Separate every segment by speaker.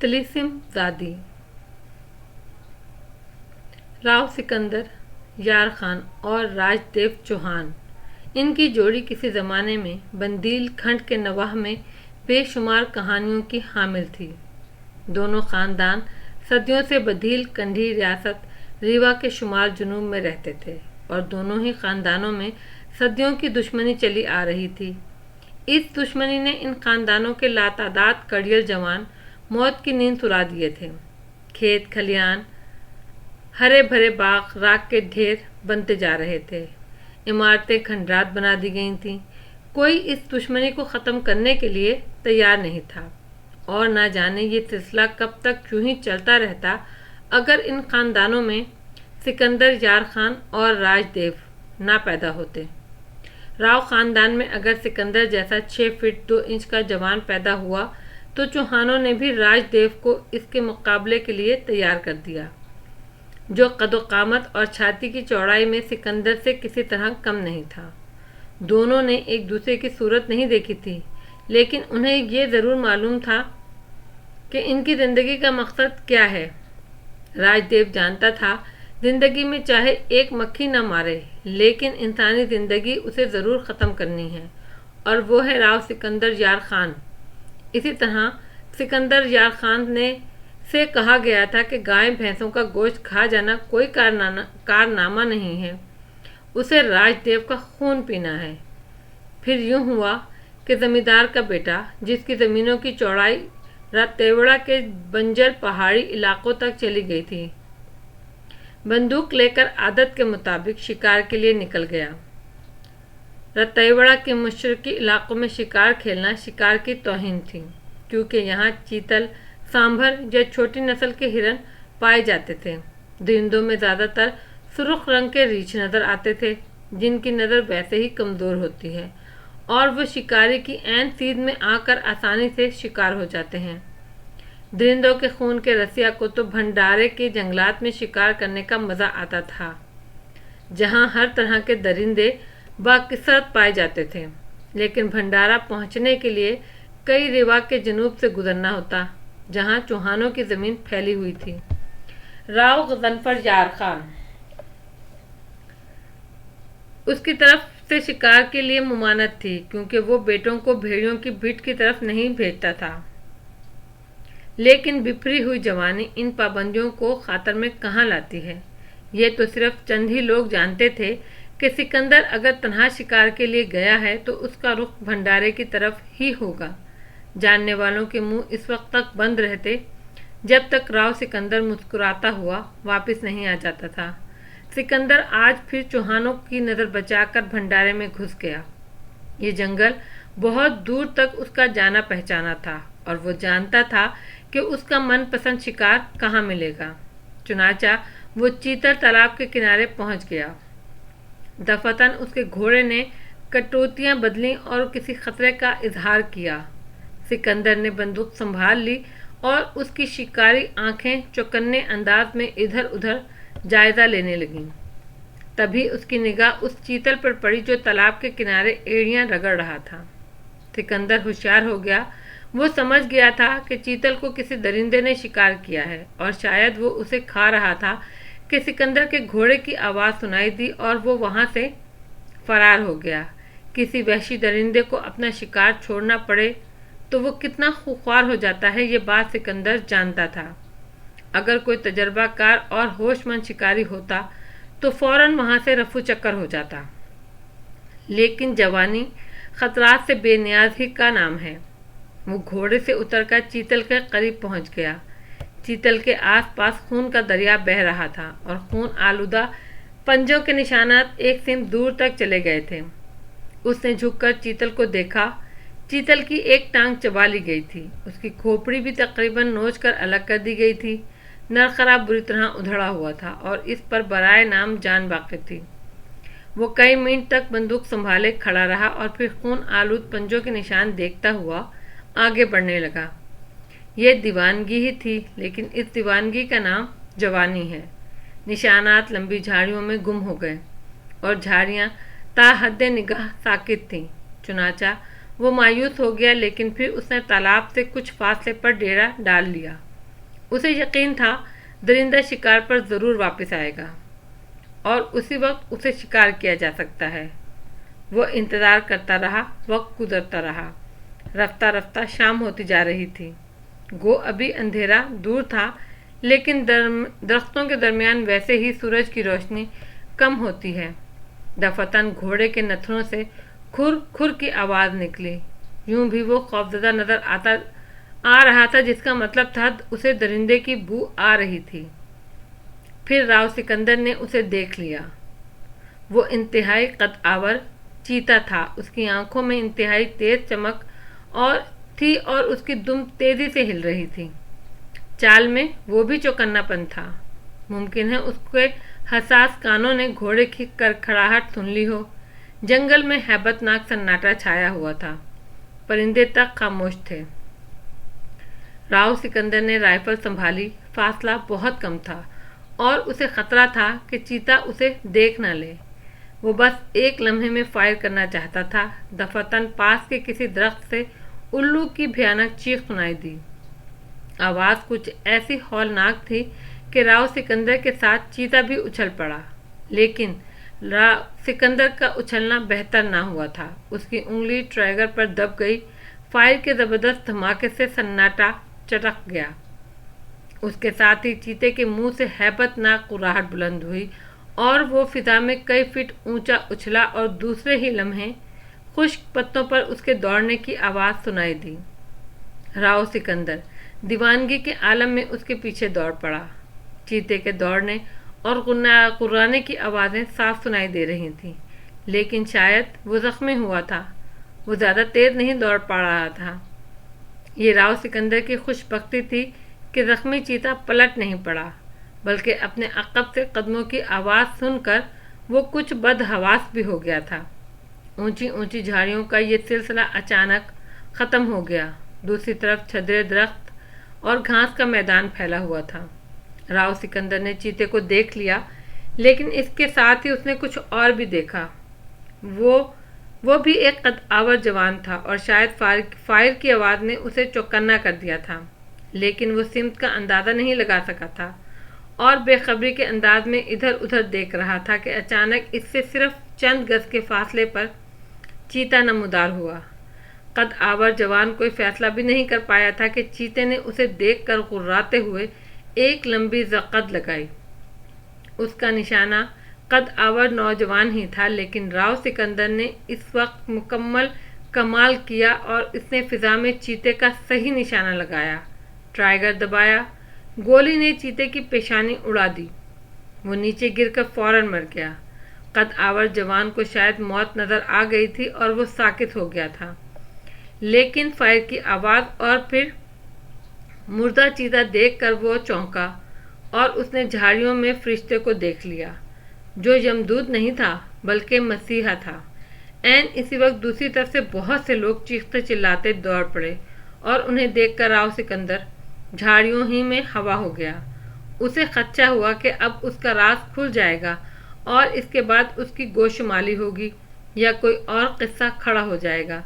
Speaker 1: तिलिस्म ज़ादी। राव सिकंदर, यार खान और राजदेव चौहान, इनकी जोड़ी किसी ज़माने में बंदील खंड के नवाह में बेशुमार कहानियों की हामिल थी। दोनों ख़ानदान सदियों से बदील कंढी रियासत रीवा के शुमार जुनूब में रहते थे और दोनों ही ख़ानदानों में सदियों की दुश्मनी चली आ रही थी। इस दुश्मनी ने इन ख़ानदानों के लातादाद कड़ियल जवान मौत की नींद सुला दिए थे। खेत खलियान, हरे भरे बाग, राख के ढेर बनते जा रहे थे। इमारतें खंडरात बना दी गई थीं। कोई इस दुश्मनी को ख़त्म करने के लिए तैयार नहीं था और ना जाने ये सिलसिला कब तक यूं ही चलता रहता अगर इन ख़ानदानों में सिकंदर, यार खान और राजदेव ना पैदा होते। राव ख़ानदान में अगर सिकंदर जैसा 6 फीट 2 इंच का जवान पैदा हुआ तो चौहानों ने भी राजदेव को इसके मुकाबले के लिए तैयार कर दिया, जो कद-ओ-कामत और छाती की चौड़ाई में सिकंदर से किसी तरह कम नहीं था। दोनों ने एक दूसरे की सूरत नहीं देखी थी, लेकिन उन्हें ये ज़रूर मालूम था कि इनकी ज़िंदगी का मकसद क्या है। राजदेव जानता था ज़िंदगी में चाहे एक मक्खी न मारे, लेकिन इंसानी ज़िंदगी उसे ज़रूर ख़त्म करनी है, और वो है राव सिकंदर यार खान। इसी तरह सिकंदर यार खान से कहा गया था कि गाय भैंसों का गोश्त खा जाना कोई कारनामा नहीं है, उसे राजदेव का खून पीना है। फिर यूं हुआ कि ज़मींदार का बेटा, जिसकी ज़मीनों की चौड़ाई रतेवड़ा के बंजर पहाड़ी इलाकों तक चली गई थी, बंदूक लेकर आदत के मुताबिक शिकार के लिए निकल गया। रतेवड़ा के मशरकी इलाकों में शिकार खेलना शिकार की तौहीन थी, क्योंकि यहाँ चीतल, सांभर या छोटी नस्ल के हिरन पाए जाते थे। दरिंदों में ज़्यादातर सुर्ख रंग के रीछ नज़र आते थे, जिनकी नज़र वैसे ही कमज़ोर होती है और वो शिकारी की ऐन सीध में आकर आसानी से शिकार हो जाते हैं। दरिंदों के खून के रसिया को तो भंडारे के जंगलात में शिकार करने का मज़ा आता था, जहाँ हर तरह के दरिंदे बाकिसरत पाए जाते थे। लेकिन भंडारा पहुँचने के लिए कई रीवा के जनूब से गुजरना होता, जहाँ चौहानों की ज़मीन फैली हुई थी। राव गजनफर यार खान, उसकी तरफ से शिकार के लिए मुमानत थी, क्योंकि वो बेटों को भेड़ियों की बीट की तरफ नहीं भेजता था। लेकिन बिफरी हुई जवानी इन पाबंदियों को खातर में कहाँ लाती है, ये तो सिर्फ चंद ही लोग जानते थे कि सिकंदर अगर तन्हा शिकार के लिए गया है तो उसका रुख भंडारे की तरफ ही होगा। जानने वालों के मुंह इस वक्त तक बंद रहते जब तक राव सिकंदर मुस्कुराता हुआ वापस नहीं आ जाता था। सिकंदर आज फिर चौहानों की नज़र बचाकर भंडारे में घुस गया। ये जंगल बहुत दूर तक उसका जाना पहचाना था और वो जानता था कि उसका मनपसंद शिकार कहाँ मिलेगा। चुनाचा वो चीतल तालाब के किनारे पहुंच गया। दफातन उसके घोड़े ने कटौतियां बदली और किसी खतरे का इजहार किया। सिकंदर ने बंदूक संभाल ली और उसकी शिकारी आंखें चौकन्ने अंदाज में इधर उधर जायजा लेने लगीं। तभी उसकी निगाह उस चीतल पर पड़ी जो तालाब के किनारे एड़ियां रगड़ रहा था। सिकंदर होशियार हो गया। वो समझ गया था कि चीतल को किसी दरिंदे ने शिकार किया है और शायद वो उसे खा रहा था कि सिकंदर के घोड़े की आवाज़ सुनाई दी और वो वहाँ से फरार हो गया। किसी वहशी दरिंदे को अपना शिकार छोड़ना पड़े तो वो कितना खुख्वार हो जाता है, ये बात सिकंदर जानता था। अगर कोई तजर्बाकार और होशमंद शिकारी होता तो फौरन वहाँ से रफू चक्कर हो जाता। लेकिन जवानी खतरात से बेनियाज़ी का नाम है। वो घोड़े से उतरकर चीतल के करीब पहुँच गया। चीतल के आसपास खून का दरिया बह रहा था और खून आलूदा पंजों के निशानात एक सीम दूर तक चले गए थे। उसने झुककर चीतल को देखा। चीतल की एक टांग चबा ली गई थी। उसकी खोपड़ी भी तकरीबन नोच कर अलग कर दी गई थी। नरखरा बुरी तरह उधड़ा हुआ था और इस पर बराए नाम जान बाकी थी। वो कई मिनट तक बंदूक संभाले खड़ा रहा और फिर खून आलूद पंजों के निशान देखता हुआ आगे बढ़ने लगा। यह दीवानगी ही थी, लेकिन इस दीवानगी का नाम जवानी है। निशानात लंबी झाड़ियों में गुम हो गए और झाड़ियाँ ताहद्दे निगाह साकित थीं। चुनाचा वो मायूस हो गया, लेकिन फिर उसने तालाब से कुछ फासले पर डेरा डाल लिया اسے یقین تھا درندہ شکار پر ضرور واپس آئے گا اور اسی وقت اسے شکار کیا جا سکتا ہے۔ وہ انتظار کرتا رہا، وقت گزرتا رہا۔ رفتہ رفتہ شام ہوتی جا رہی تھی۔ گو ابھی اندھیرا دور تھا، لیکن درختوں کے درمیان ویسے ہی سورج کی روشنی کم ہوتی ہے۔ دفعتاً گھوڑے کے نتھنوں سے کھر کھر کی آواز نکلی۔ یوں بھی وہ خوفزدہ نظر آ رہا تھا، جس کا مطلب تھا اسے درندے کی بو آ رہی تھی۔ پھر راؤ سکندر نے اسے دیکھ لیا۔ وہ انتہائی قد آور چیتا تھا۔ اس کی آنکھوں میں انتہائی تیز چمک تھی اور اس کی دم تیزی سے ہل رہی تھی۔ چال میں وہ بھی چوکنا پن تھا۔ ممکن ہے اس کے حساس کانوں نے گھوڑے کی کڑکڑاہٹ سن لی ہو۔ جنگل میں ہیبت ناک سناٹا چھایا ہوا تھا۔ پرندے تک خاموش تھے۔ راؤ سکندر نے رائفل سنبھالی۔ فاصلہ بہت کم تھا اور اسے خطرہ تھا کہ چیتا اسے دیکھ نہ لے۔ وہ بس ایک لمحے میں فائر کرنا چاہتا تھا۔ دفعتاً پاس کے کسی درخت سے الو کی بھیانک چیخ سنائی دی۔ آواز کچھ ایسی ہولناک تھی کہ راؤ سکندر کے ساتھ چیتا بھی اچھل پڑا، لیکن راؤ سکندر کا اچھلنا بہتر نہ ہوا تھا۔ اس کی انگلی ٹریگر پر دب گئی۔ فائر کے زبردست دھماکے سے سناٹا چٹک گیا۔ اس کے ساتھ ہی چیتے کے منہ سے ہیبت ناک قراہٹ بلند ہوئی اور وہ فضا میں کئی فٹ اونچا اچھلا اور دوسرے ہی لمحے خشک پتوں پر اس کے دوڑنے کی آواز سنائی دی۔ راؤ سکندر دیوانگی کے عالم میں اس کے پیچھے دوڑ پڑا۔ چیتے کے دوڑنے اور قرانے کی آوازیں صاف سنائی دے رہی تھیں، لیکن شاید وہ زخمی ہوا تھا۔ وہ زیادہ تیز نہیں دوڑ پا رہا تھا۔ یہ راؤ سکندر کی خوش بختی تھی کہ زخمی چیتا پلٹ نہیں پڑا، بلکہ اپنے عقب سے قدموں کی آواز سن کر وہ کچھ بدحواس بھی ہو گیا تھا۔ اونچی اونچی جھاڑیوں کا یہ سلسلہ اچانک ختم ہو گیا۔ دوسری طرف چھدرے درخت اور گھاس کا میدان پھیلا ہوا تھا۔ راؤ سکندر نے چیتے کو دیکھ لیا، لیکن اس کے ساتھ ہی اس نے کچھ اور بھی دیکھا۔ وہ بھی ایک قد آور جوان تھا اور شاید فائر کی آواز نے اسے چوکنا کر دیا تھا، لیکن وہ سمت کا اندازہ نہیں لگا سکا تھا اور بے خبری کے انداز میں ادھر ادھر دیکھ رہا تھا کہ اچانک اس سے صرف چند گز کے فاصلے پر چیتا نمودار ہوا۔ قد آور جوان کوئی فیصلہ بھی نہیں کر پایا تھا کہ چیتے نے اسے دیکھ کر غراتے ہوئے ایک لمبی زقد لگائی۔ اس کا نشانہ قد آور نوجوان ہی تھا، لیکن راؤ سکندر نے اس وقت مکمل کمال کیا اور اس نے فضا میں چیتے کا صحیح نشانہ لگایا، ٹرائگر دبایا۔ گولی نے چیتے کی پیشانی اڑا دی۔ وہ نیچے گر کر فوراً مر گیا۔ قد آور جوان کو شاید موت نظر آ گئی تھی اور وہ ساکت ہو گیا تھا، لیکن فائر کی آواز اور پھر مردہ چیتا دیکھ کر وہ چونکا اور اس نے جھاڑیوں میں فرشتے کو دیکھ لیا، جو یمدود نہیں تھا بلکہ مسیحا تھا۔ عین اسی وقت دوسری طرف سے بہت سے لوگ چیختے چلاتے دوڑ پڑے اور انہیں دیکھ کر راؤ سکندر جھاڑیوں ہی میں ہوا ہو گیا۔ اسے خدشہ ہوا کہ اب اس کا راز کھل جائے گا اور اس کے بعد اس کی گوشمالی ہوگی یا کوئی اور قصہ کھڑا ہو جائے گا۔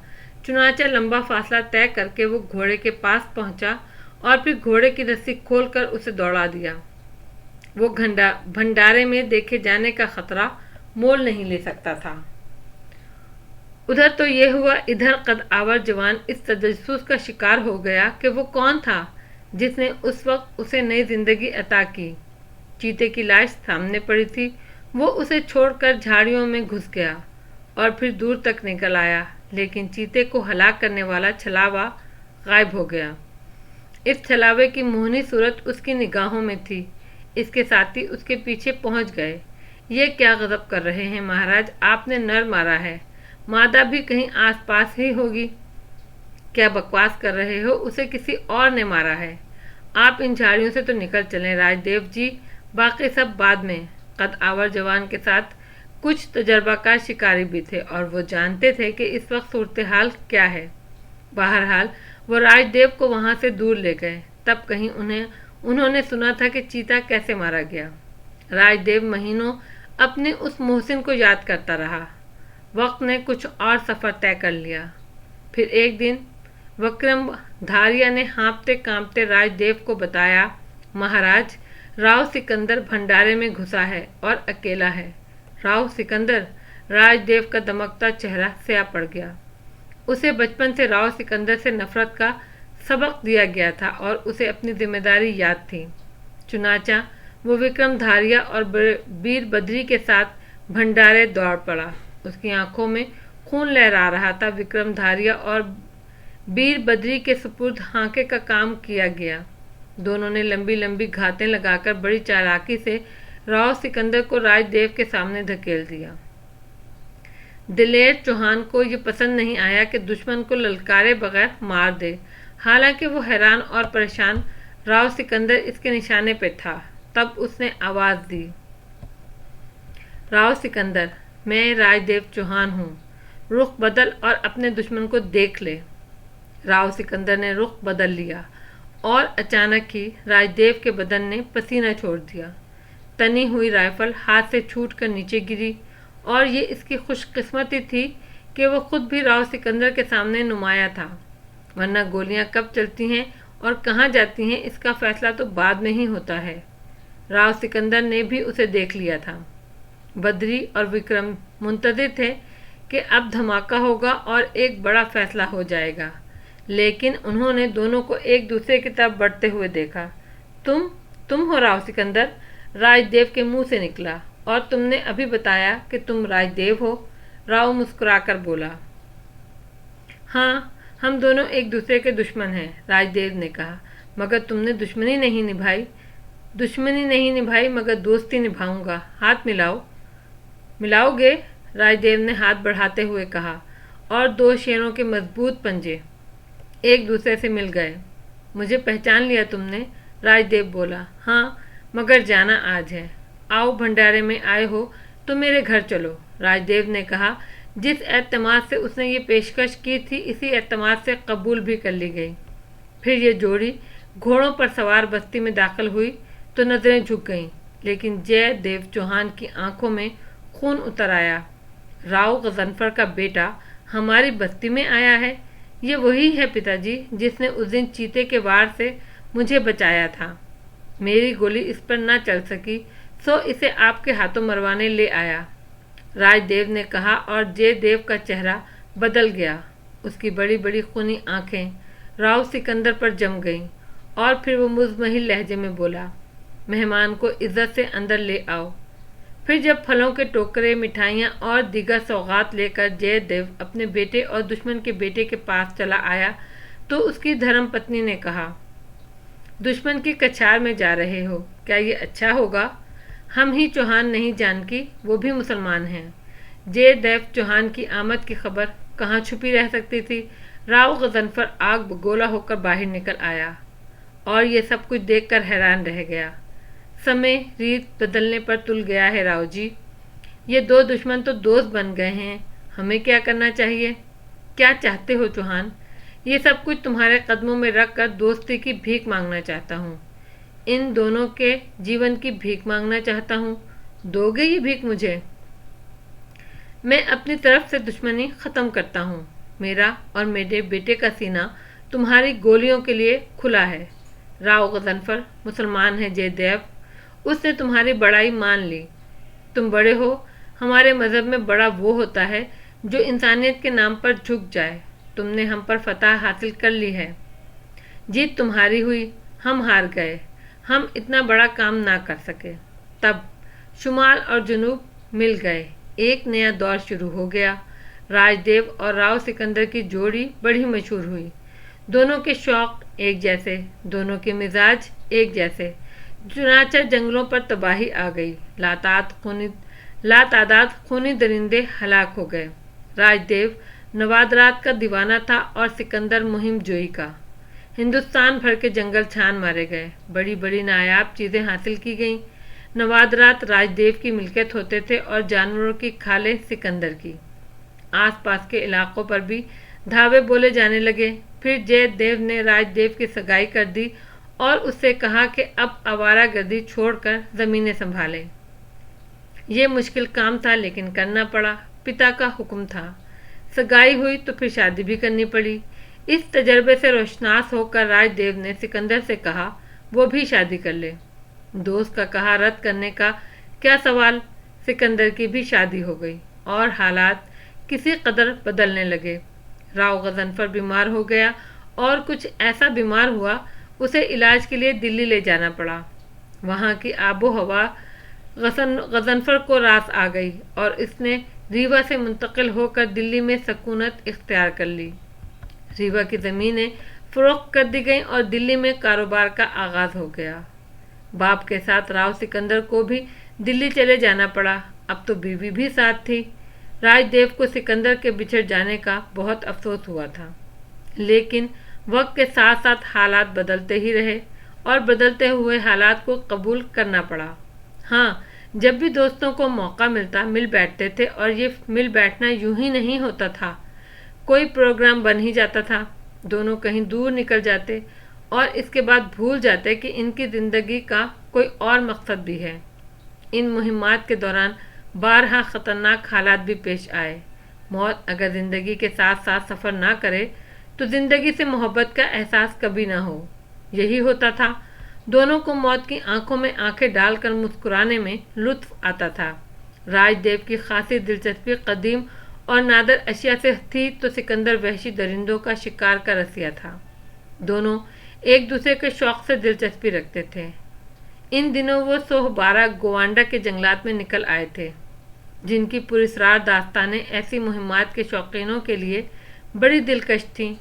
Speaker 1: چنانچہ لمبا فاصلہ طے کر کے وہ گھوڑے کے پاس پہنچا اور پھر گھوڑے کی رسی کھول کر اسے دوڑا دیا۔ وہ بھنڈارے میں دیکھے جانے کا خطرہ مول نہیں لے سکتا تھا۔ ادھر تو یہ ہوا، ادھر قد آور جوان اس تجسس کا شکار ہو گیا کہ وہ کون تھا جس نے اس وقت اسے نئی زندگی عطا کی۔ چیتے کی لاش سامنے پڑی تھی۔ وہ اسے چھوڑ کر جھاڑیوں میں گھس گیا اور پھر دور تک نکل آیا، لیکن چیتے کو ہلاک کرنے والا چھلاوا غائب ہو گیا۔ اس چھلاوے کی موہنی صورت اس کی نگاہوں میں تھی۔ اس کے ساتھی اس کے پیچھے پہنچ گئے۔ یہ کیا غضب کر رہے ہیں مہاراج، آپ نے نر مارا ہے، مادہ بھی کہیں آس پاس ہی ہوگی۔ کیا بکواس کر رہے ہو، اسے کسی اور نے مارا ہے۔ آپ ان جھاڑیوں سے تو نکل چلیں راج دیو جی، باقی سب بعد میں۔ قد آور جوان کے ساتھ کچھ تجربہ کار شکاری بھی تھے اور وہ جانتے تھے کہ اس وقت صورتحال کیا ہے۔ بہرحال وہ راج دیو کو وہاں سے دور لے گئے۔ تب کہیں انہوں نے سنا تھا کہ چیتا کیسے مارا گیا۔ راج دیو مہینوں اپنے اس محسن کو یاد کرتا رہا۔ وقت نے کچھ اور سفر طے کر لیا۔ پھر ایک دن وکرم دھاریہ نے ہانپتے کانپتے راج دیو کو بتایا महाराज, राव सिकंदर भंडारे में घुसा है और अकेला है। राव सिकंदर? राजदेव का दमकता चेहरा स्या पड़ गया। उसे बचपन से राव सिकंदर से नफरत का सबक दिया गया था और उसे अपनी जिम्मेदारी याद थी। चुनाचा वो विक्रम धारिया और वीर बद्री के साथ भंडारे दौड़ पड़ा। उसकी आंखों में खून लहरा रहा था। विक्रम धारिया और वीर बद्री के सुपुर्द हांके का काम किया गया। दोनों ने लंबी लंबी घातें लगाकर बड़ी चालाकी से राव सिकंदर को राजदेव के सामने धकेल दिया। दिलेर चौहान को ये पसंद नहीं आया कि दुश्मन को ललकारे बगैर मार दे। हालांकि वो हैरान और परेशान राव सिकंदर इसके निशाने पे था। तब उसने आवाज दी, राव सिकंदर, मैं राजदेव चौहान हूँ, रुख बदल और अपने दुश्मन को देख ले। राव सिकंदर ने रुख बदल लिया और अचानक ही राजदेव के बदन ने पसीना छोड़ दिया। तनी हुई राइफल हाथ से छूटकर नीचे गिरी और ये इसकी खुशकिस्मती थी कि वो खुद भी राव सिकंदर के सामने नुमाया था, वरना गोलियां कब चलती हैं और कहाँ जाती हैं इसका फैसला तो बाद में ही होता है। राव सिकंदर ने भी उसे देख लिया था। बद्री और विक्रम मुंतज़िर थे कि अब धमाका होगा और एक बड़ा फैसला हो जाएगा, लेकिन उन्होंने दोनों को एक दूसरे की तरफ बढ़ते हुए देखा। तुम हो राव सिकंदर? राजदेव के मुंह से निकला। और तुमने अभी बताया कि तुम राजदेव हो? राव मुस्कुराकर बोला। हाँ, हम दोनों एक दूसरे के दुश्मन हैं, राजदेव ने कहा, मगर तुमने दुश्मनी नहीं निभाई। दुश्मनी नहीं निभाई मगर दोस्ती निभाऊंगा। हाथ मिलाओ। मिलाओगे? राजदेव ने हाथ बढ़ाते हुए कहा और दो शेरों के मजबूत पंजे एक दूसरे से मिल गए। मुझे पहचान लिया तुमने? राजदेव बोला। हाँ, मगर जाना आज है। आओ, भंडारे में आए हो तो मेरे घर चलो, राजदेव ने कहा। जिस एतमाद से उसने ये पेशकश की थी, इसी एतमाद से कबूल भी कर ली गई। फिर ये जोड़ी घोड़ों पर सवार बस्ती में दाखिल हुई तो नजरें झुक गईं, लेकिन जयदेव चौहान की आंखों में खून उतर आया। राव गजनफर का बेटा हमारी बस्ती में आया है? ये वही है पिताजी जिसने उस दिन चीते के वार से मुझे बचाया था। मेरी गोली इस पर न चल सकी, सो इसे आपके हाथों मरवाने ले आया, राजदेव ने कहा। और जयदेव का चेहरा बदल गया। उसकी बड़ी बड़ी खूनी आंखें राव सिकंदर पर जम गईं और फिर वो मुज़महिल लहजे में बोला, मेहमान को इज्जत से अंदर ले आओ। फिर जब फलों के टोकरे, मिठाइयाँ और दीगर सौगात लेकर जयदेव अपने बेटे और दुश्मन के बेटे के पास चला आया तो उसकी धर्मपत्नी ने कहा, दुश्मन की कछार में जा रहे हो, क्या ये अच्छा होगा? हम ही चौहान नहीं जानकी, वो भी मुसलमान हैं। जयदेव चौहान की आमद की खबर कहाँ छुपी रह सकती थी। राव गजनफर आग बगोला होकर बाहर निकल आया और ये सब कुछ देखकर हैरान रह गया। समय रीत बदलने पर तुल गया है राव जी। ये दो दुश्मन तो दोस्त बन गए हैं। हमें क्या करना चाहिए? क्या चाहते हो चौहान? ये सब कुछ तुम्हारे कदमों में रख कर दोस्ती की भीख मांगना चाहता हूँ। इन दोनों के जीवन की भीख मांगना चाहता हूँ। दोगे ये भीख मुझे? मैं अपनी तरफ से दुश्मनी खत्म करता हूँ। मेरा और मेरे बेटे का सीना तुम्हारी गोलियों के लिए खुला है। राव गजनफर मुसलमान है जयदेव, उसने तुम्हारी बड़ाई मान ली। तुम बड़े हो। हमारे मजहब में बड़ा वो होता है जो इंसानियत के नाम पर झुक जाए। तुमने हम पर फतह हासिल कर ली है। जीत तुम्हारी हुई, हम हार गए। हम इतना बड़ा काम ना कर सके। तब शुमाल और जुनूब मिल गए। एक नया दौर शुरू हो गया। राजदेव और राव सिकंदर की जोड़ी बड़ी मशहूर हुई। दोनों के शौक एक जैसे, दोनों के मिजाज एक जैसे। चुनाचा जंगलों पर तबाही आ गई। लातादाद खूनी दरिंदे हलाक हो गए। राजदेव नवादरात का दीवाना था और सिकंदर मुहिम जोई का। हिंदुस्तान भर के जंगल छान मारे गए। बड़ी बड़ी नायाब चीज़ें हासिल की गईं। नवादरात राजदेव की मिल्कियत होते थे और जानवरों की खालें सिकंदर की। आसपास के इलाकों पर भी धावे बोले जाने लगे। फिर जयदेव ने राजदेव की सगाई कर दी और उससे कहा कि अब आवारागर्दी छोड़कर ज़मीनें संभाले। ये मुश्किल काम था लेकिन करना पड़ा। पिता का हुक्म था। सगाई हुई तो फिर शादी भी करनी पड़ी। इस तजर्बे से रोशनास होकर राजदेव ने सिकंदर से कहा, वो भी शादी कर ले। दोस्त का कहा रद्द करने का क्या सवाल। सिकंदर की भी शादी हो गई और हालात किसी कदर बदलने लगे। राव गजनफर बीमार हो गया और कुछ ऐसा बीमार हुआ उसे इलाज के लिए दिल्ली ले जाना पड़ा। वहाँ की आबो हवा गजनफर को रास आ गई और इसने रीवा से मुंतकिल होकर दिल्ली में सकूनत इख्तियार कर ली। रीवा की ज़मीनें फरोख्त कर दी गईं और दिल्ली में कारोबार का आगाज़ हो गया। बाप के साथ राव सिकंदर को भी दिल्ली चले जाना पड़ा। अब तो बीवी भी साथ थी। राजदेव को सिकंदर के बिछड़ जाने का बहुत अफसोस हुआ था, लेकिन वक्त के साथ साथ हालात बदलते ही रहे और बदलते हुए हालात को कबूल करना पड़ा। हाँ, जब भी दोस्तों को मौका मिलता मिल बैठते थे और ये मिल बैठना यूं ही नहीं होता था, कोई प्रोग्राम बन ही जाता था। दोनों कहीं दूर निकल जाते और इसके बाद भूल जाते कि इनकी ज़िंदगी का कोई और मकसद भी है। इन मुहिम्मात के दौरान बारहा ख़तरनाक हालात भी पेश आए। मौत अगर ज़िंदगी के साथ साथ सफ़र ना करे तो ज़िंदगी से मोहब्बत का एहसास कभी ना हो। यही होता था। दोनों को मौत की आंखों में आंखें डालकर मुस्कुराने में लुत्फ आता था। राजदेव की खासी दिलचस्पी कदीम और नादर अशिया से थी तो सिकंदर वहशी दरिंदों का शिकार का रसिया था। दोनों एक दूसरे के शौक़ से दिलचस्पी रखते थे। इन दिनों वो 112 गोवांडा के जंगलात में निकल आए थे, जिनकी पुरस्रार दास्तानें ऐसी मुहिम्मात के शौकीनों के लिए बड़ी दिलकश थीं।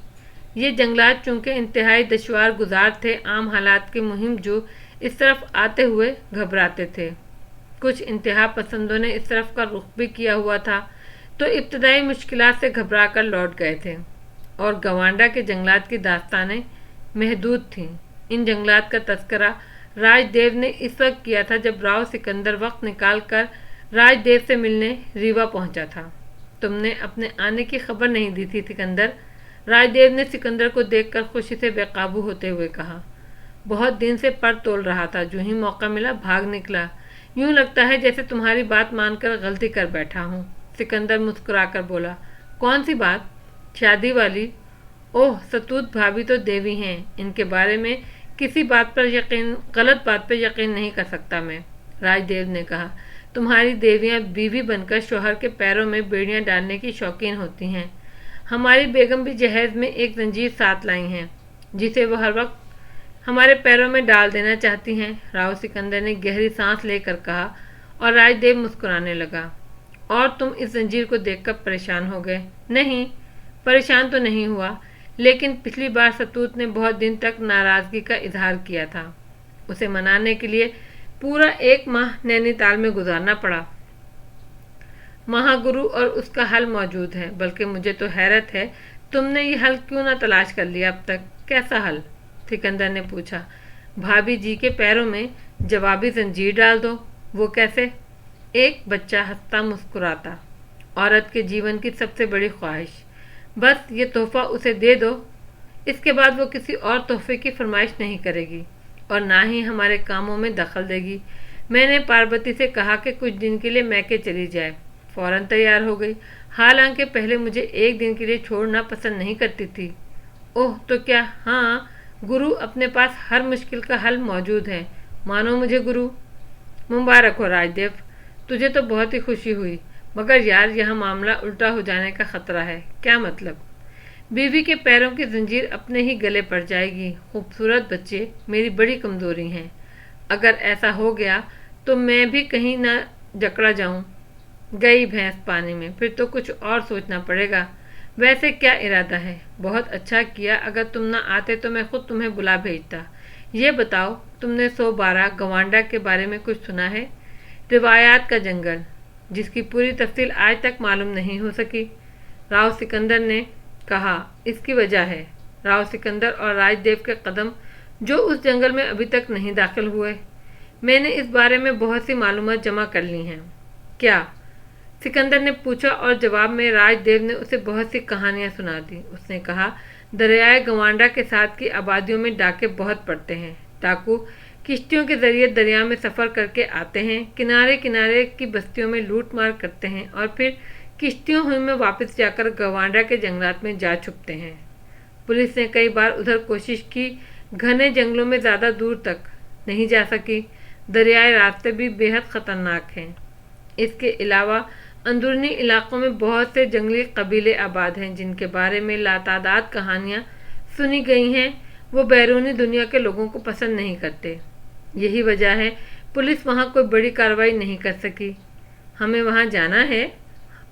Speaker 1: ये जंगलात चूँकि इंतहाई दुश्वार गुजार थे, आम हालात की मुहिम जो इस तरफ आते हुए घबराते थे। कुछ इंतहा पसंदों ने इस तरफ का रुख भी किया हुआ था तो इब्तदाई मुश्किलात से घबरा कर लौट गए थे और गवांडा के जंगलात की दास्तानें महदूद थीं। इन जंगलात का तस्करा राजदेव ने इस वक्त किया था जब राव सिकंदर वक्त निकाल कर राजदेव से मिलने रीवा पहुंचा था। तुमने अपने आने की खबर नहीं दी थी सिकंदर। राजदेव ने सिकंदर को देखकर खुशी से बेकाबू होते हुए कहा। बहुत दिन से पर तोल रहा था, जो ही मौका मिला भाग निकला। यूं लगता है जैसे तुम्हारी बात मानकर गलती कर बैठा हूँ। सिकंदर मुस्कुराकर बोला। कौन सी बात? शादी वाली। ओह, सतूत भाभी तो देवी हैं, इनके बारे में किसी बात पर यकीन, गलत बात पर यकीन नहीं कर सकता मैं। राजदेव ने कहा। तुम्हारी देवियां बीवी बनकर शोहर के पैरों में बेड़ियां डालने की शौकीन होती हैं। हमारी बेगम भी जहेज में एक जंजीर साथ लाई हैं, जिसे वह हर वक्त हमारे पैरों में डाल देना चाहती हैं। राव सिकंदर ने गहरी सांस लेकर कहा और राजदेव मुस्कुराने लगा। और तुम इस जंजीर को देखकर परेशान हो गए? नहीं, परेशान तो नहीं हुआ, लेकिन पिछली बार सतूत ने बहुत दिन तक नाराज़गी का इजहार किया था। उसे मनाने के लिए पूरा 1 माह नैनीताल में गुजारना पड़ा। महागुरु और उसका हल मौजूद है, बल्कि मुझे तो हैरत है तुमने ये हल क्यों ना तलाश कर लिया अब तक। कैसा हल? सिकंदर ने पूछा। भाभी जी के पैरों में जवाबी जंजीर डाल दो। वो कैसे? एक बच्चा हंसता मुस्कुराता, औरत के जीवन की सबसे बड़ी ख्वाहिश। बस ये तोहफा उसे दे दो, इसके बाद वो किसी और तोहफे की फरमाइश नहीं करेगी और ना ही हमारे कामों में दखल देगी। मैंने पार्वती से कहा कि कुछ दिन के लिए मैके चली जाए। फौरन तैयार हो गई, हालांकि पहले मुझे 1 दिन के लिए छोड़ना पसंद नहीं करती थी। ओह, तो क्या? हाँ, गुरु अपने पास हर मुश्किल का हल मौजूद है। मानो मुझे गुरु। मुबारक हो राजदेव, तुझे तो बहुत ही खुशी हुई, मगर यार यह मामला उल्टा हो जाने का खतरा है। क्या मतलब? बीवी के पैरों की जंजीर अपने ही गले पड़ जाएगी। खूबसूरत बच्चे मेरी बड़ी कमजोरी हैं। अगर ऐसा हो गया तो मैं भी कहीं ना जकड़ा जाऊं। गई भैंस पानी में, फिर तो कुछ और सोचना पड़ेगा। वैसे क्या इरादा है? बहुत अच्छा किया, अगर तुम ना आते तो मैं खुद तुम्हें बुला भेजता। ये बताओ, तुमने 112 गवांडा के बारे में कुछ सुना है? रिवायात का जंगल, जिसकी पूरी तफसील आज तक मालूम नहीं हो सकी। राव सिकंदर ने कहा। इसकी वजह है राव सिकंदर और राजदेव के कदम जो उस जंगल में अभी तक नहीं दाखिल हुए। मैंने इस बारे में बहुत सी मालूमात जमा कर ली हैं। क्या? सिकंदर ने पूछा और जवाब में राजदेव ने उसे बहुत सी कहानियां सुना दी। उसने कहा, दरियाए गवांडा के साथ की आबादियों में डाके बहुत पड़ते हैं। डाकू किश्तियों के जरिए दरिया में सफ़र करके आते हैं, किनारे किनारे की बस्तियों में लूट मार करते हैं और फिर किश्तियों में वापस जाकर गवांडा के जंगलात में जा छुपते हैं। पुलिस ने कई बार उधर कोशिश की, घने जंगलों में ज़्यादा दूर तक नहीं जा सकी। दरियाई रास्ते भी बेहद ख़तरनाक हैं। इसके अलावा अंदरूनी इलाकों में बहुत से जंगली कबीले आबाद हैं जिनके बारे में लातादाद कहानियाँ सुनी गई हैं। वो बैरूनी दुनिया के लोगों को पसंद नहीं करते। यही वजह है पुलिस वहाँ कोई बड़ी कार्रवाई नहीं कर सकी। हमें वहाँ जाना है।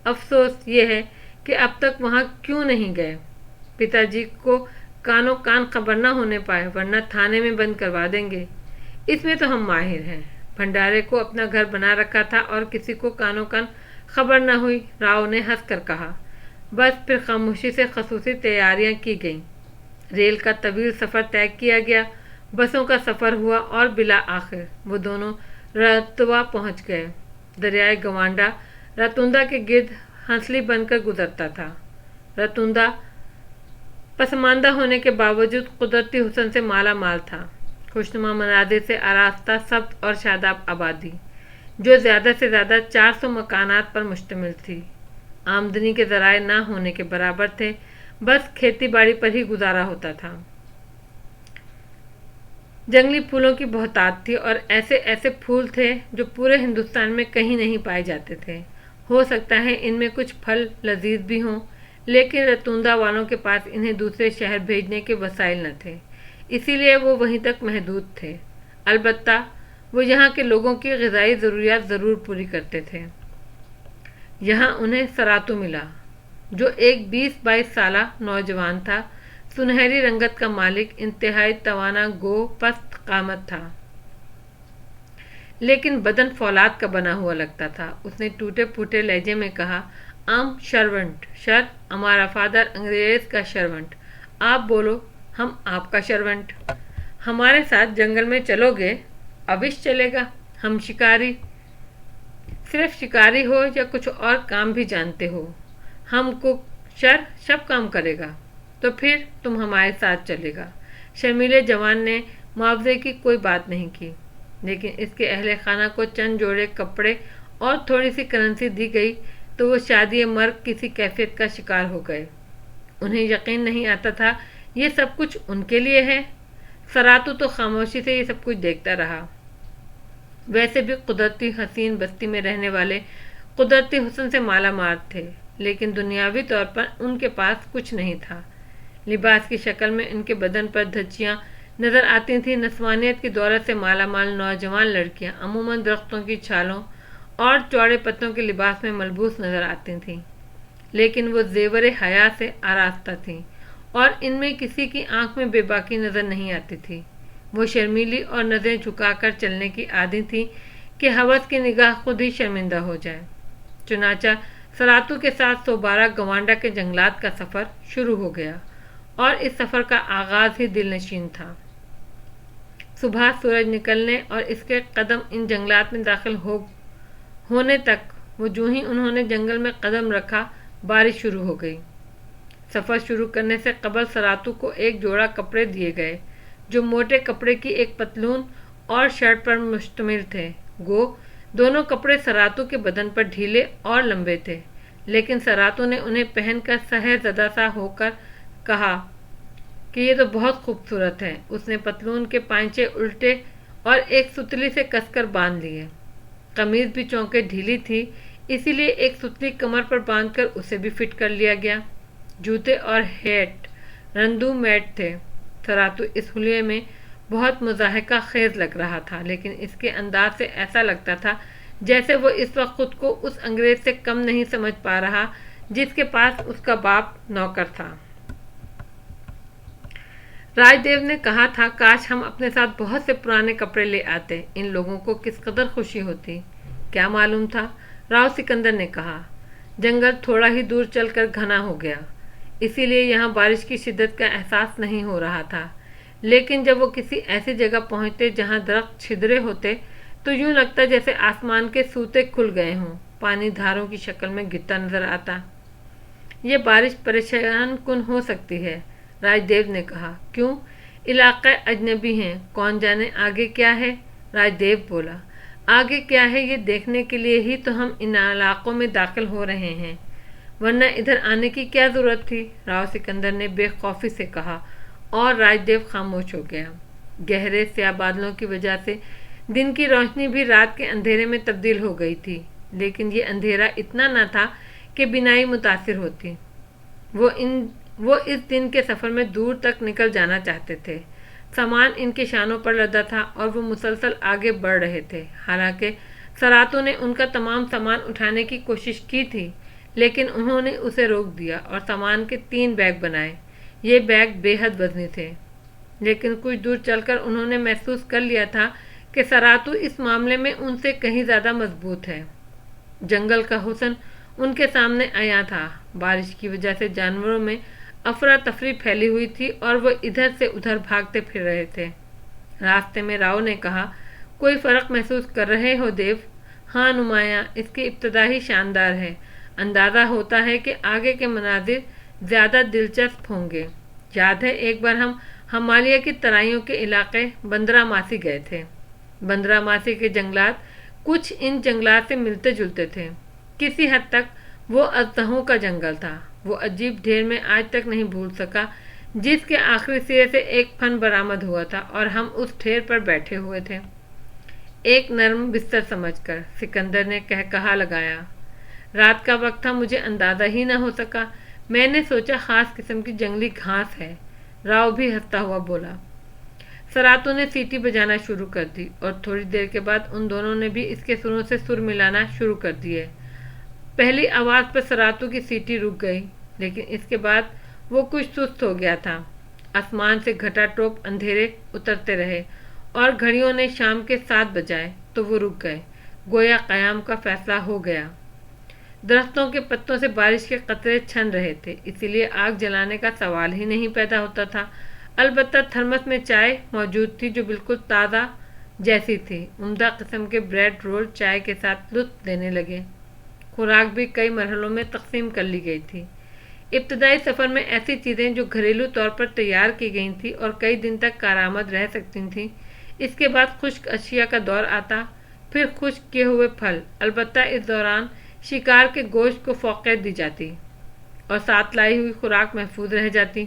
Speaker 1: अफसोस ये है कि अब तक वहाँ क्यों नहीं गए। पिताजी को कानों कान खबर न होने पाए, वरना थाने में बंद करवा देंगे। इसमें तो हम माहिर हैं। भंडारे को अपना घर बना रखा था और किसी को कानों कान खबर न हुई। राव ने हंसकर कहा। बस फिर खामोशी से खसूसी तैयारियां की गईं। रेल का तवील सफ़र तय किया गया। बसों का सफ़र हुआ और बिला आखिर वो दोनों रतुआ पहुंच गए। दरियाई गवांडा रतुंदा के गिर्द हंसली बनकर गुजरता था। रतुंदा पसमानदा होने के बावजूद कुदरती हुस्न से माला माल था। खुशनुमा मनाजिर से आरास्ता सब्ज और शादाब आबादी जो ज़्यादा से ज़्यादा 400 मकानात पर मुश्तमिल थी। आमदनी के ज़राए ना होने के बराबर थे। बस खेती बाड़ी पर ही गुजारा होता था। जंगली फूलों की बहुतायत थी और ऐसे ऐसे फूल थे जो पूरे हिंदुस्तान में कहीं नहीं पाए जाते थे। हो सकता है इनमें कुछ फल लजीज भी हों, लेकिन रतुंदा वालों के पास इन्हें दूसरे शहर भेजने के वसाइल न थे, इसीलिए वो वहीं तक महदूद थे। अलबत्ता वो यहाँ के लोगों की ग़िज़ाई ज़रूरियात ज़रूर पूरी करते थे। यहाँ उन्हें सरातू मिला जो एक 20-22 साला नौजवान था। सुनहरी रंगत का मालिक, इंतहाई तवाना गो पस्त कामत था, लेकिन बदन फौलाद का बना हुआ लगता था। उसने टूटे फूटे लहजे में कहा, आम शर्वंट सर, हमारा फादर अंग्रेज का शर्वंट। आप बोलो, हम आपका शर्वंट। हमारे साथ जंगल में चलोगे? अवश्य चलेगा। हम शिकारी, सिर्फ शिकारी हो या कुछ और काम भी जानते हो? हम कुक सर, सब काम करेगा। तो फिर तुम हमारे साथ चलेगा। शर्मीले जवान ने मुआवजे की कोई बात नहीं की, लेकिन इसके अहले खाना को चंद जोड़े कपड़े और थोड़ी सी करेंसी दी गई तो वो शादी मर्ग किसी कैफियत का शिकार हो गए। उन्हें यकीन नहीं आता था ये सब कुछ उनके लिए है। सरातू तो खामोशी से ये सब कुछ देखता रहा। वैसे भी कुदरती हसीन बस्ती में रहने वाले कुदरती हुस्न से माला माल थे, लेकिन दुनियावी तौर पर उनके पास कुछ नहीं था। लिबास की शक्ल में इनके बदन पर धज्जियाँ नज़र आती थीं। नस्वानियत की दौलत से माला माल नौजवान लड़कियाँ अमूमन दरख्तों की छालों और चौड़े पत्तों के लिबास में मलबूस नज़र आती थीं, लेकिन वो ज़ेवर हया से आरास्ता थीं और इनमें किसी की आंख में बेबाकी नज़र नहीं आती थी। वो शर्मीली और नज़रें झुकाकर चलने की आदी थी कि हवस की निगाह खुद ही शर्मिंदा हो जाए। चुनाचा सरातू के साथ 112 गवांडा के जंगलात का सफ़र शुरू हो गया और इस सफ़र का आगाज़ ही दिलनशीन था। सुबह सूरज निकलने और इसके कदम इन जंगलात में दाखिल होने तक वो जो ही उन्होंने जंगल में कदम रखा, बारिश शुरू हो गई। सफ़र शुरू करने से कबल सरातू को एक जोड़ा कपड़े दिए गए जो मोटे कपड़े की एक पतलून और शर्ट पर मुश्तमिल थे। दोनों कपड़े सरातू के बदन पर ढीले और लंबे थे, लेकिन सरातू ने उन्हें पहनकर सहज़दा सा होकर कहा कि ये तो बहुत खूबसूरत है। उसने पतलून के पांचे उल्टे और एक सुतली से कसकर बांध लिए। कमीज भी चौंके ढीली थी, इसीलिए एक सुतली कमर पर बांधकर उसे भी फिट कर लिया गया। जूते और हैट रंदू मैट थे। सरातू इस हुलिये में बहुत मुज़ाहिका खेज लग रहा था, लेकिन इसके अंदाज से ऐसा लगता था जैसे वो इस वक्त खुद को उस अंग्रेज से कम नहीं समझ पा रहा जिसके पास उसका बाप नौकर था। राजदेव ने कहा था, काश हम अपने साथ बहुत से पुराने कपड़े ले आते, इन लोगों को किस कदर खुशी होती। क्या मालूम था, राव सिकंदर ने कहा। जंगल थोड़ा ही दूर चलकर घना हो गया, इसीलिए यहाँ बारिश की शिद्दत का एहसास नहीं हो रहा था, लेकिन जब वो किसी ऐसी जगह पहुँचते जहाँ दरख्त छिद्रे होते तो यूँ लगता जैसे आसमान के सूते खुल गए हों। पानी धारों की शक्ल में गिरता नजर आता। ये बारिश परेशान कुन हो सकती है, राजदेव ने कहा। क्यों? इलाका अजनबी हैं, कौन जाने आगे क्या है। राजदेव बोला, आगे क्या है ये देखने के लिए ही तो हम इन इलाकों में दाखिल हो रहे हैं, वरना इधर आने की क्या ज़रूरत थी। राव सिकंदर ने बेखौफी से कहा, اور راجدیو خاموش ہو گیا۔ گہرے سیاہ بادلوں کی وجہ سے دن کی روشنی بھی رات کے اندھیرے میں تبدیل ہو گئی تھی، لیکن یہ اندھیرا اتنا نہ تھا کہ بینائی متاثر ہوتی۔ وہ اس دن کے سفر میں دور تک نکل جانا چاہتے تھے۔ سامان ان کے شانوں پر لدا تھا اور وہ مسلسل آگے بڑھ رہے تھے۔ حالانکہ سراتو نے ان کا تمام سامان اٹھانے کی کوشش کی تھی، لیکن انہوں نے اسے روک دیا اور سامان کے 3 بیگ بنائے۔ یہ بیگ بے حد وزنی تھے، لیکن کچھ دور چل کر انہوں نے محسوس کر لیا تھا کہ سراتو اس معاملے میں ان سے کہیں زیادہ مضبوط ہے۔ جنگل کا حسن ان کے سامنے آیا تھا۔ بارش کی وجہ سے جانوروں میں افراتفری پھیلی ہوئی تھی اور وہ ادھر سے ادھر بھاگتے پھر رہے تھے۔ راستے میں راؤ نے کہا، کوئی فرق محسوس کر رہے ہو دیو؟ ہاں نمایاں، اس کی ابتدا ہی شاندار ہے۔ اندازہ ہوتا ہے کہ آگے کے مناظر زیادہ دلچسپ ہوں گے۔ یاد ہے ایک بار ہم ہمالیہ کی ترائیوں کے علاقے بندرا ماسی گئے تھے۔ بندرا ماسی کے جنگلات کچھ ان جنگلات سے ملتے جلتے تھے۔ کسی حد تک وہ اژدہوں کا جنگل تھا۔ وہ عجیب ڈھیر میں آج تک نہیں بھول سکا جس کے آخری سرے سے ایک پھن برآمد ہوا تھا اور ہم اس ڈھیر پر بیٹھے ہوئے تھے۔ ایک نرم بستر سمجھ کر سکندر نے کہا لگایا۔ رات کا وقت تھا، مجھے اندازہ ہی نہ ہو سکا۔ میں نے سوچا خاص قسم کی جنگلی گھاس ہے۔ راؤ بھی ہنستا ہوا بولا۔ سراتو نے سیٹی بجانا شروع کر دی اور تھوڑی دیر کے بعد ان دونوں نے بھی اس کے سروں سے سر ملانا شروع کر دیے۔ پہلی آواز پر سراتو کی سیٹی رک گئی، لیکن اس کے بعد وہ کچھ سست ہو گیا تھا۔ آسمان سے گھٹا ٹوپ اندھیرے اترتے رہے اور گھڑیوں نے شام کے 7 بجائے تو وہ رک گئے، گویا قیام کا فیصلہ ہو گیا۔ درختوں کے پتوں سے بارش کے قطرے چھن رہے تھے، اسی لیے آگ جلانے کا سوال ہی نہیں پیدا ہوتا تھا۔ البتہ تھرمس میں چائے موجود تھی جو بالکل تازہ جیسی تھی۔ عمدہ قسم کے بریڈ رول چائے کے ساتھ لطف دینے لگے۔ خوراک بھی کئی مرحلوں میں تقسیم کر لی گئی تھی۔ ابتدائی سفر میں ایسی چیزیں جو گھریلو طور پر تیار کی گئی تھیں اور کئی دن تک کارآمد رہ سکتی تھیں، اس کے بعد خشک اشیاء کا دور آتا، پھر خشک کیے ہوئے پھل، البتہ اس دوران شکار کے گوشت کو فوقیت دی جاتی اور ساتھ لائی ہوئی خوراک محفوظ رہ جاتی۔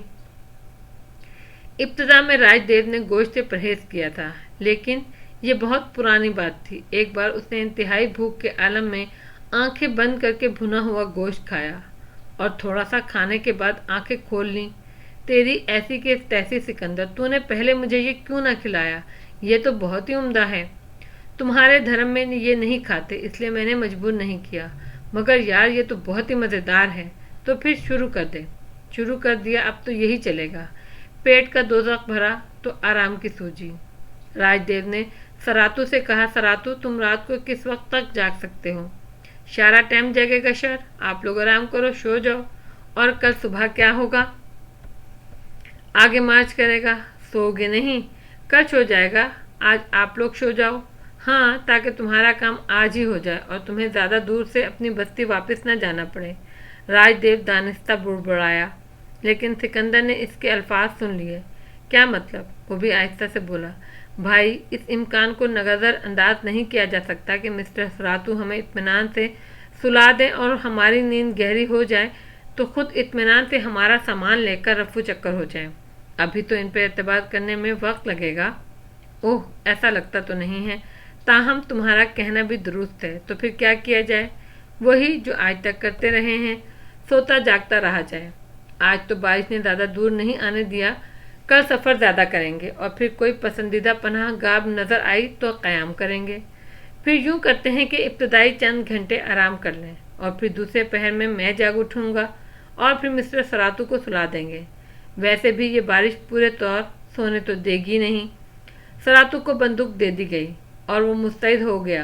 Speaker 1: ابتدا میں راج دیو نے گوشت سے پرہیز کیا تھا، لیکن یہ بہت پرانی بات تھی۔ ایک بار اس نے انتہائی بھوک کے عالم میں آنکھیں بند کر کے بھنا ہوا گوشت کھایا اور تھوڑا سا کھانے کے بعد آنکھیں کھول لیں۔ تیری ایسی کہ تیسی سکندر، تو نے پہلے مجھے یہ کیوں نہ کھلایا؟ یہ تو بہت ہی عمدہ ہے۔ تمہارے دھرم میں یہ نہیں کھاتے، اس لیے میں نے مجبور نہیں کیا، مگر یار یہ تو بہت ہی مزیدار ہے۔ تو پھر شروع کر دے۔ شروع کر دیا، اب تو یہی چلے گا۔ پیٹ کا دوزخ بھرا تو آرام کی سوجی۔ راج دیو نے سراتو سے کہا، سراتو تم رات کو کس وقت تک جاگ سکتے ہو؟ سارا ٹائم جگے گا سر، آپ لوگ آرام کرو، سو جاؤ۔ اور کل صبح کیا ہوگا؟ آگے مارچ کرے گا۔ سو گے نہیں، کل سو جائے گا۔ آج آپ لوگ سو جاؤ۔ ہاں، تاکہ تمہارا کام آج ہی ہو جائے اور تمہیں زیادہ دور سے اپنی بستی واپس نہ جانا پڑے۔ راج دیو دانستہ بڑبڑایا، لیکن سکندر نے اس کے الفاظ سن لیے۔ کیا مطلب؟ وہ بھی آہستہ سے بولا، بھائی اس امکان کو نظر انداز نہیں کیا جا سکتا کہ مسٹر سراتو ہمیں اطمینان سے سلا دیں اور ہماری نیند گہری ہو جائے تو خود اطمینان سے ہمارا سامان لے کر رفو چکر ہو جائیں۔ ابھی تو ان پہ اعتبار کرنے میں وقت لگے گا۔ اوہ، ایسا لگتا تو نہیں ہے، تاہم تمہارا کہنا بھی درست ہے۔ تو پھر کیا کیا جائے؟ وہی جو آج تک کرتے رہے ہیں، سوتا جاگتا رہا جائے۔ آج تو بارش نے زیادہ دور نہیں آنے دیا، کل سفر زیادہ کریں گے اور پھر کوئی پسندیدہ پناہ گاہ نظر آئی تو قیام کریں گے۔ پھر یوں کرتے ہیں کہ ابتدائی چند گھنٹے آرام کر لیں اور پھر دوسرے پہر میں جاگ اٹھوں گا اور پھر مسٹر سراتو کو سلا دیں گے۔ ویسے بھی یہ بارش پورے طور سونے تو دے گی نہیں۔ سراتو کو بندوق دے دی گئی اور وہ مستعد ہو گیا۔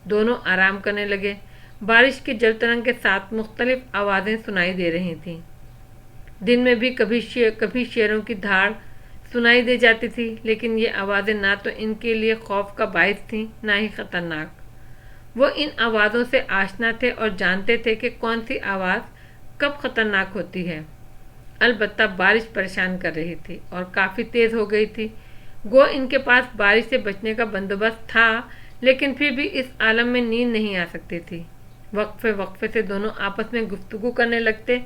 Speaker 1: دونوں آرام کرنے لگے۔ بارش کے جل ترنگ کے ساتھ مختلف آوازیں سنائی دے رہی تھیں۔ دن میں بھی کبھی شیروں کی دھاڑ سنائی دے جاتی تھی، لیکن یہ آوازیں نہ تو ان کے لیے خوف کا باعث تھیں نہ ہی خطرناک۔ وہ ان آوازوں سے آشنا تھے اور جانتے تھے کہ کون سی آواز کب خطرناک ہوتی ہے۔ البتہ بارش پریشان کر رہی تھی اور کافی تیز ہو گئی تھی۔ گو ان کے پاس بارش سے بچنے کا بندوبست تھا، لیکن پھر بھی اس عالم میں نیند نہیں آ سکتی تھی۔ وقفے وقفے سے دونوں آپس میں گفتگو کرنے لگتے۔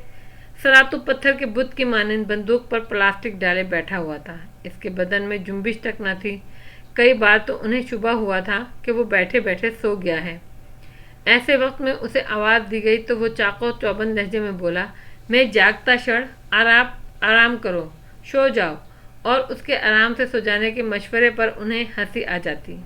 Speaker 1: सरातू पत्थर के बुत की मानंद बंदूक पर प्लास्टिक डाले बैठा हुआ था। इसके बदन में जुम्बिश तक न थी। कई बार तो उन्हें शुबा हुआ था कि वो बैठे बैठे सो गया है। ऐसे वक्त में उसे आवाज़ दी गई तो वो चाको चौबंद लहजे में बोला, मैं जागता क्षण आराम करो, सो जाओ। और उसके आराम से सो जाने के मशवरे पर उन्हें हंसी आ जाती।